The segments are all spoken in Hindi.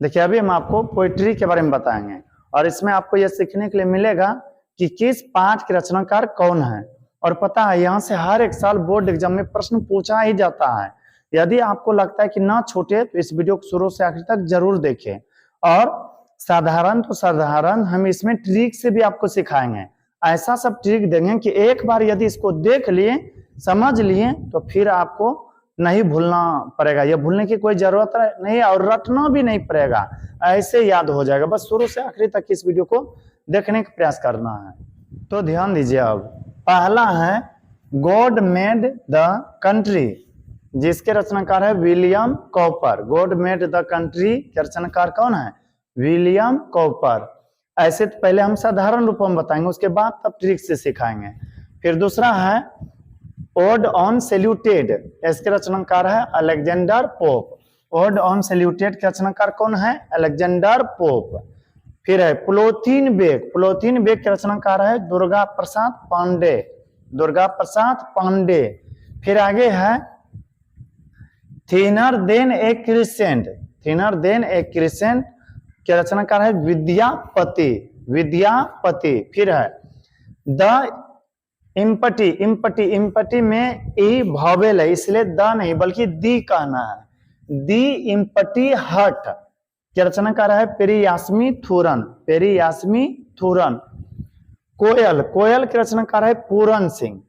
देखिए अभी हम आपको पोइट्री के बारे में बताएंगे और इसमें आपको यह सीखने के लिए मिलेगा कि किस पाठ के रचनाकार कौन है। और पता है यहाँ से हर एक साल बोर्ड एग्जाम में प्रश्न पूछा ही जाता है। यदि आपको लगता है कि ना छूटे तो इस वीडियो को शुरू से आखिर तक जरूर देखें। और साधारण तो साधारण हम इसमें ट्रिक से भी आपको सिखाएंगे। ऐसा सब ट्रिक देंगे कि एक बार यदि इसको देख लिए समझ लिए तो फिर आपको नहीं भूलना पड़ेगा, यह भूलने की कोई जरूरत नहीं और रटना भी नहीं पड़ेगा, ऐसे याद हो जाएगा। बस शुरू से आखिरी तक इस वीडियो को देखने का प्रयास करना है। तो ध्यान दीजिए। अब पहला है गॉड मेड द कंट्री, जिसके रचनाकार है William copper. God made the country के रचनाकार कौन है? William copper. ऐसे तो पहले हम साधारण रूप में बताएंगे, उसके बाद तब ट्रिक से सिखाएंगे। फिर दूसरा है ओड ऑन सैल्यूटेड, इसके रचनाकार है Alexander pope. Odd on saluted के रचनाकार कौन है? Alexander pope. फिर है प्लोथिन बेग, प्लोथिन बेग के रचनाकार है दुर्गा प्रसाद पांडे, दुर्गा प्रसाद पांडे। फिर आगे है थिनर देन ए क्रिसेंट, थिनर देन ए क्रिसेंट के रचनाकार है विद्यापति, विद्यापति। फिर है द इम्पटी, इम्पटी, इम्पटी में ई भावेल है इसलिए द नहीं बल्कि दी कहना है। दी इम्पटी हट के रचनाकार है पेरियास्मी थुरन, पेरियास्मी थुरन। कोयल, कोयल के रचनाकार है पूरन सिंह,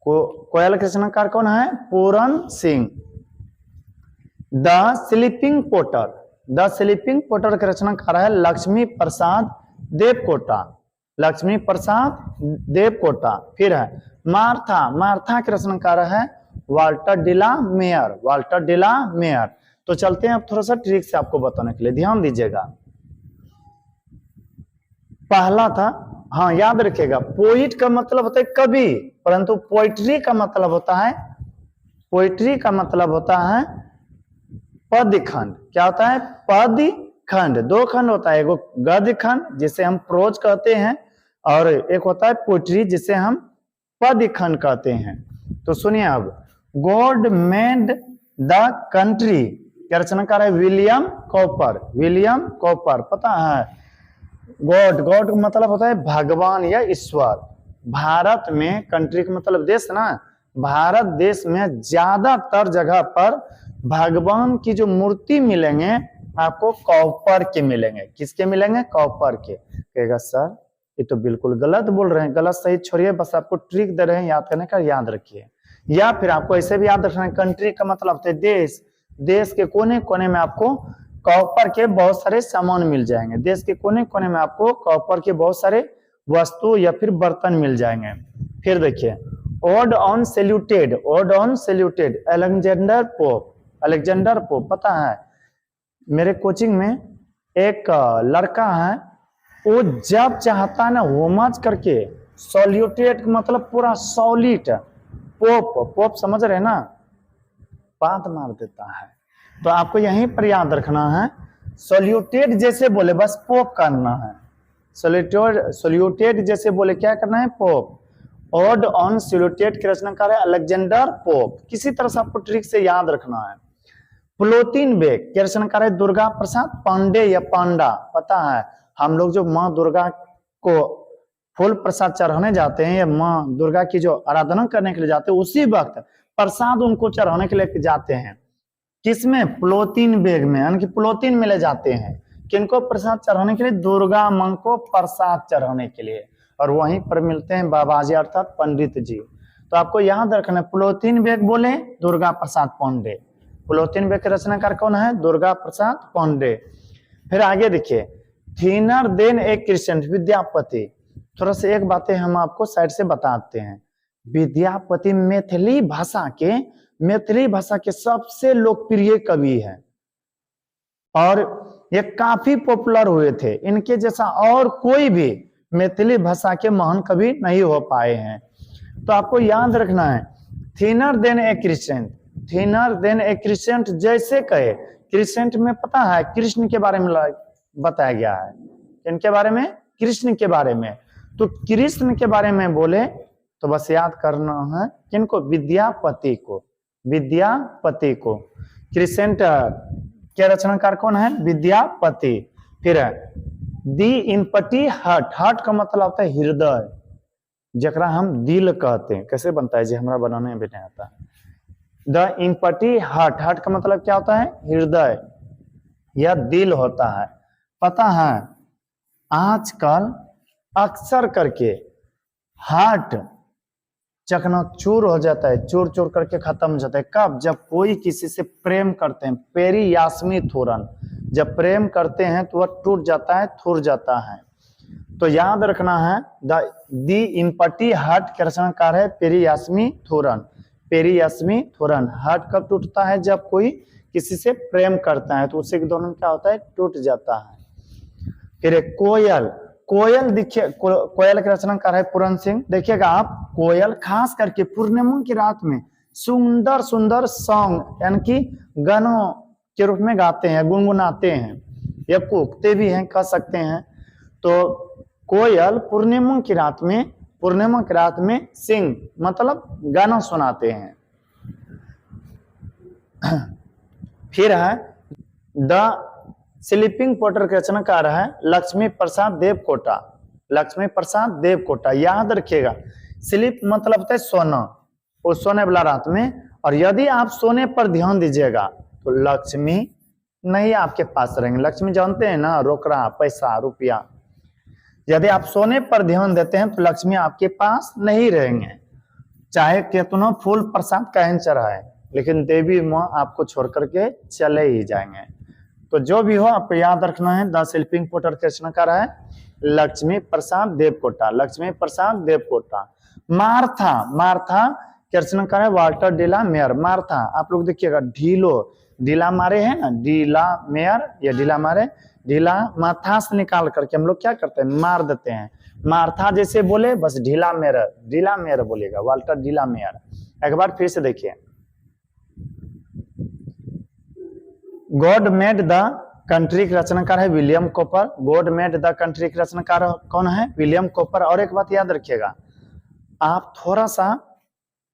कोयल के रचनाकार कौन है? Pooran Singh. The sleeping porter, the sleeping porter के रचनाकार है लक्ष्मी प्रसाद देवकोटा, लक्ष्मी प्रसाद देवकोटा। फिर है मार्था, मार्था के रचनाकार है Walter de la mayor, Walter de la mayor. तो चलते हैं अब थोड़ा सा ट्रिक से आपको बताने के लिए, ध्यान दीजिएगा। पहला था, हाँ याद रखिएगा, पोइट का मतलब होता है कवि, परंतु पोइट्री का मतलब होता है, पोइट्री का मतलब होता है पद खंड। क्या होता है? पद खंड। दो खंड होता है, एक गद्य खंड जिसे हम प्रोज कहते हैं और एक होता है पोइट्री जिसे हम पद खंड कहते हैं। तो सुनिए अब, गॉड मेड द कंट्री के रचनाकार है विलियम कॉपर, विलियम कॉपर। पता है गॉड, गॉड का मतलब होता है भगवान या ईश्वर। भारत में कंट्री का मतलब देश ना, भारत देश में ज्यादातर जगह पर भगवान की जो मूर्ति मिलेंगे आपको कॉपर के मिलेंगे। किसके मिलेंगे? कॉपर के। कहेगा सर ये तो बिल्कुल गलत बोल रहे हैं। गलत सही छोड़िए, बस आपको ट्रिक दे रहे हैं याद करने का, याद रखिए। या फिर आपको ऐसे भी याद रखना है, कंट्री का मतलब होता है देश, देश के कोने कोने में आपको कॉपर के बहुत सारे सामान मिल जाएंगे, देश के कोने कोने में आपको कॉपर के बहुत सारे वस्तु या फिर बर्तन मिल जाएंगे। फिर देखिए odd on saluted, odd on saluted Alexander pope, Alexander pope. पता है मेरे कोचिंग में एक लड़का है, वो जब चाहता है ना होमच करके सॉल्यूटेट मतलब पूरा सॉलिड पोप, पोप समझ रहे ना, बात मार देता है। तो आपको यहीं पर याद रखना है, सॉल्यूटेट जैसे बोले बस पोप करना है, सॉल्यूटेट जैसे बोले क्या करना है? पोप। ओड ऑन सॉल्यूटेट के रचनाकार है अलेक्जेंडर पोप। किसी तरह से आपको ट्रिक से याद रखना है। प्लोथिन बेग के रचनाकार है दुर्गा प्रसाद पांडे या पांडा। पता है हम लोग जो माँ दुर्गा को फूल प्रसाद चढ़ाने जाते हैं या माँ दुर्गा की जो आराधना करने के लिए जाते हैं, उसी वक्त प्रसाद उनको चढ़ाने के लिए जाते हैं। किसमें? प्लोथिन बेग में, यानी कि प्लोथिन में ले जाते हैं। किनको प्रसाद चढ़ाने के लिए? दुर्गा माँ को प्रसाद चढ़ाने के लिए। और वहीं पर मिलते हैं बाबा जी अर्थात पंडित जी। तो आपको याद रखना है, प्लोथिन बेग बोले दुर्गा प्रसाद पांडे, प्लोथिन बेग के रचनाकार कौन है? दुर्गा प्रसाद पांडे। फिर आगे देखिए थिनर देन ए क्रिसेंट, विद्यापति। थोड़ा सा एक बातें हम आपको साइड से बताते हैं। विद्यापति मैथिली भाषा के, मैथिली भाषा के सबसे लोकप्रिय कवि हैं और ये काफी पॉपुलर हुए थे। इनके जैसा और कोई भी मैथिली भाषा के महान कवि नहीं हो पाए हैं। तो आपको याद रखना है थिनर देन ए क्रिसेंट, थिनर देन ए क्रिसेंट जैसे कहे। क्रिसेंट में पता है कृष्ण के बारे में बताया गया है। इनके बारे में? कृष्ण के बारे में। तो कृष्ण के बारे में बोले तो बस याद करना है किनको? विद्यापति को, विद्यापति को। क्रिसेंट के रचनाकार कौन है? विद्यापति। फिर है दी इम्पटी हार्ट, हार्ट का मतलब होता है हृदय, जकरा हम दिल कहते हैं। कैसे बनता है जी, हमारा बनाने में नहीं आता। द इम्पटी हार्ट, हार्ट का मतलब क्या होता है? हृदय या दिल होता है। पता है आजकल अक्सर करके हार्ट चकनाचूर हो जाता है, चूर चूर करके खत्म हो जाता है। कब? जब कोई किसी से प्रेम करते हैं, पेरियास्मी-थोरन, जब प्रेम करते हैं तो वह टूट जाता है, थुर जाता है। तो याद रखना है दी इम्पटी हार्ट के रचनाकार है पेरियास्मी-थोरन। पेरियास्मी-थोरन, हार्ट कब टूटता है? जब कोई किसी से प्रेम करता है तो उससे के दौरान क्या होता है? टूट जाता है। फिर एक कोयल, कोयल देखिए, कोयल के रचनाकार है पूरन सिंह। देखिएगा आप, कोयल खास करके पूर्णिमा की रात में सुंदर सुंदर सॉन्ग यानी कि गानों के रूप में गाते हैं, गुनगुनाते हैं या कूकते भी हैं, कह सकते हैं। तो कोयल पूर्णिमा की रात में सिंग मतलब गाना सुनाते हैं। फिर है द स्लीपिंग पोर्टर के रचनाकार है लक्ष्मी प्रसाद देवकोटा। लक्ष्मी प्रसाद देवकोटा, याद रखिएगा स्लीप मतलब होता है सोना, वो सोने वाला रात में। और यदि आप सोने पर ध्यान दीजिएगा तो लक्ष्मी नहीं आपके पास रहेंगे। लक्ष्मी जानते हैं ना, रोकड़ा, पैसा, रुपया। यदि आप सोने पर ध्यान देते हैं तो लक्ष्मी आपके पास नहीं रहेंगे, चाहे कितना फूल प्रसाद कहीं चढ़ाए, लेकिन देवी माँ आपको छोड़ करके चले ही जाएंगे। तो जो भी हो आपको याद रखना है, द स्लीपिंग पोर्टर के रचनाकार है लक्ष्मी प्रसाद देवकोटा। लक्ष्मी प्रसाद देवकोटा। मार्था, मार्था के रचनाकार है वाल्टर डिला मेयर। मार्था, आप लोग देखिएगा ढीलो, ढीला मारे है ना, ढीला मेयर या ढीला मारे, ढीला माथा से निकाल करके हम लोग क्या करते हैं? मार देते हैं। मार्था जैसे बोले बस ढीला मेयर बोलेगा, वाल्टर ढीला मेयर। एक बार फिर से देखिए, गॉड मेड द कंट्री के रचनाकार है William copper. God made the country के रचनाकार कौन है? William copper. और एक बात याद रखिएगा, आप थोड़ा सा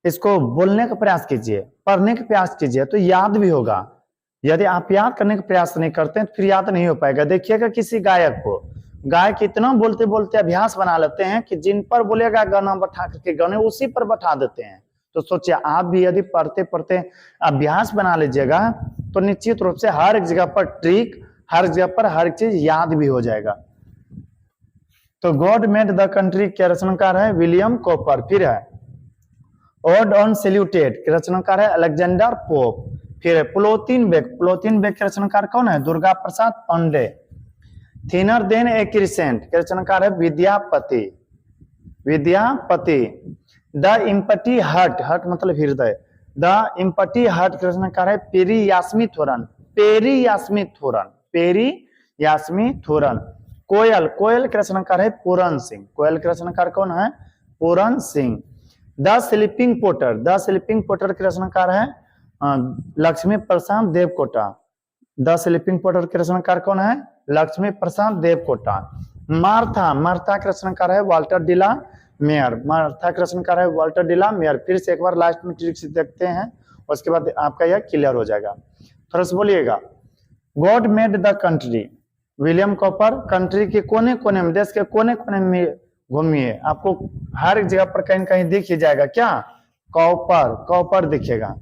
इसको बोलने का प्रयास कीजिए, पढ़ने का प्रयास कीजिए तो याद भी होगा। यदि आप याद करने का प्रयास नहीं करते हैं तो फिर याद नहीं हो पाएगा। देखिएगा किसी गायक को, गायक इतना बोलते बोलते अभ्यास बना लेते हैं कि जिन पर बोलेगा गाना बैठा करके गाने उसी पर बैठा देते हैं। तो सोचिए आप भी यदि पढ़ते पढ़ते अभ्यास बना लीजिएगा तो निश्चित रूप से हर एक जगह पर ट्रिक, हर जगह पर हर चीज याद भी हो जाएगा। तो गॉड मेड द कंट्री के रचनाकार है विलियम कॉपर। फिर है ओड ऑन सैल्यूटेड के रचनाकार है अलेक्जेंडर पोप। फिर प्लोथिन बेग, प्लोथिन बेग के रचनाकार कौन है? दुर्गा प्रसाद पांडे। थिनर देन ए क्रिसेंट के रचनाकार है Vidyapati. Vidyapati. The empty heart, heart मतलब हृदय, द इम्पटी हार्ट के रचनाकार है पेरियास्मी-थोरन। पेरियास्मी-थोरन, पेरियास्मी-थोरन। कोयल, कोयल के रचनाकार है पूरन सिंह। कोयल के रचनाकार कौन है? Pooran Singh. The sleeping porter, the sleeping porter के रचनाकार है Laxmi Prasad Devkota. The sleeping porter के रचनाकार कौन है? लक्ष्मी प्रसाद देवकोटा। मार्था, मार्था के रचनाकार है वाल्टर डिला मेयर। मार्था के रचनाकार है वाल्टर डिला मेयर। फिर से एक बार लास्ट में ट्रिक से देखते हैं, उसके बाद आपका यह क्लियर हो जाएगा। थोड़ा सा बोलिएगा, God made the country, William copper. Country के कोने कोने में, देश के कोने कोने में घूमिए, आपको हर एक जगह पर कहीं कहीं दिख ही जाएगा। क्या? कॉपर, कॉपर दिखेगा।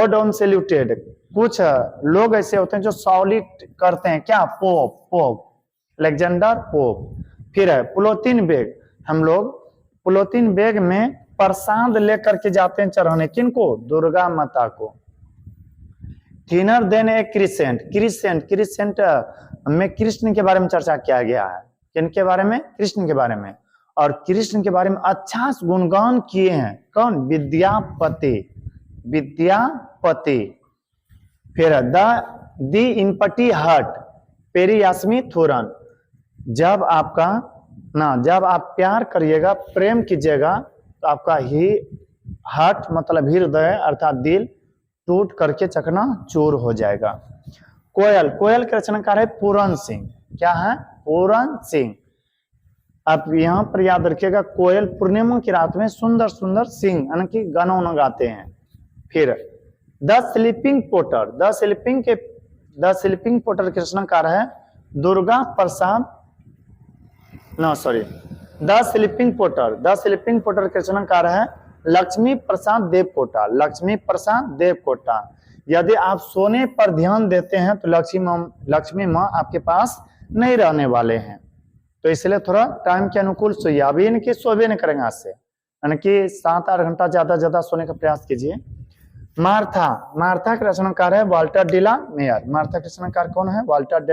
ओड ऑन सैल्यूटेड, कुछ लोग ऐसे होते हैं जो सॉलिट करते हैं। क्या? Pope, pope, Alexander pope. फिर है प्लोथिन बेग, हम लोग प्लोथिन बेग में प्रसाद लेकर के जाते हैं चढ़ाने, किनको? दुर्गा माता को। थिनर देन ए क्रिसेंट, क्रिसेंट, क्रिसेंट में कृष्ण के बारे में चर्चा किया गया है। किनके बारे में? कृष्ण के बारे में। और कृष्ण के बारे में अच्छा गुणगान किए हैं कौन? विद्यापति, विद्यापति। फिर द इम्पटी हार्ट पेरियास्मी-थोरन। जब आपका ना, जब आप प्यार करिएगा, प्रेम कीजिएगा तो आपका ही हार्ट मतलब हृदय अर्थात दिल टूट करके चकना चूर हो जाएगा। कोयल, कोयल के रचनाकार है पूरन सिंह। क्या है? पूरन सिंह। आप यहाँ पर याद रखिएगा, कोयल पूर्णिमा की रात में सुंदर सुंदर सिंह यानी कि गाना गाते हैं। फिर the sleeping porter, the sleeping के द स्लीपिंग पोर्टर के रचनाकार है Durga Prasad, no sorry, the sleeping porter के रचनाकार है लक्ष्मी प्रसाद देवकोटा, लक्ष्मी प्रसाद देवकोटा। यदि आप सोने पर ध्यान देते हैं तो लक्ष्मी माँ आपके पास नहीं रहने वाले हैं, तो इसलिए थोड़ा टाइम के अनुकूल सोइए। अभी इनकी सोबे नहीं करेंगे आज से, यानी कि 7-8 घंटा ज्यादा सोने का प्रयास कीजिए। मार्था के रचनाकार है वाल्टर डिला मेयर। मार्था के रचनाकार कौन है? Walter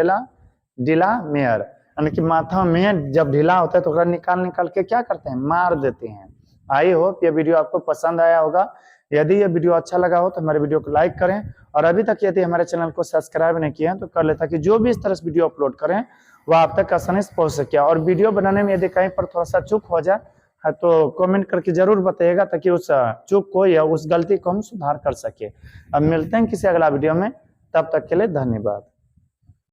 de la Mare. यानी कि माथा में जब ढीला होता है तो निकाल के क्या करते हैं? मार देते हैं। आई होप ये वीडियो आपको पसंद आया होगा। यदि ये वीडियो अच्छा लगा हो तो हमारे वीडियो को लाइक करें, और अभी तक यदि हमारे चैनल को सब्सक्राइब नहीं किया तो कर ले, ताकि जो भी इस तरह से वीडियो अपलोड करें वह आप तक आसानी से पहुंच सके। और वीडियो बनाने में यदि कहीं पर थोड़ा सा चूक हो जाए तो कमेंट करके जरूर बताइएगा, ताकि उस चूक को या उस गलती को हम सुधार कर सके। अब मिलते हैं किसी अगला वीडियो में, तब तक के लिए धन्यवाद।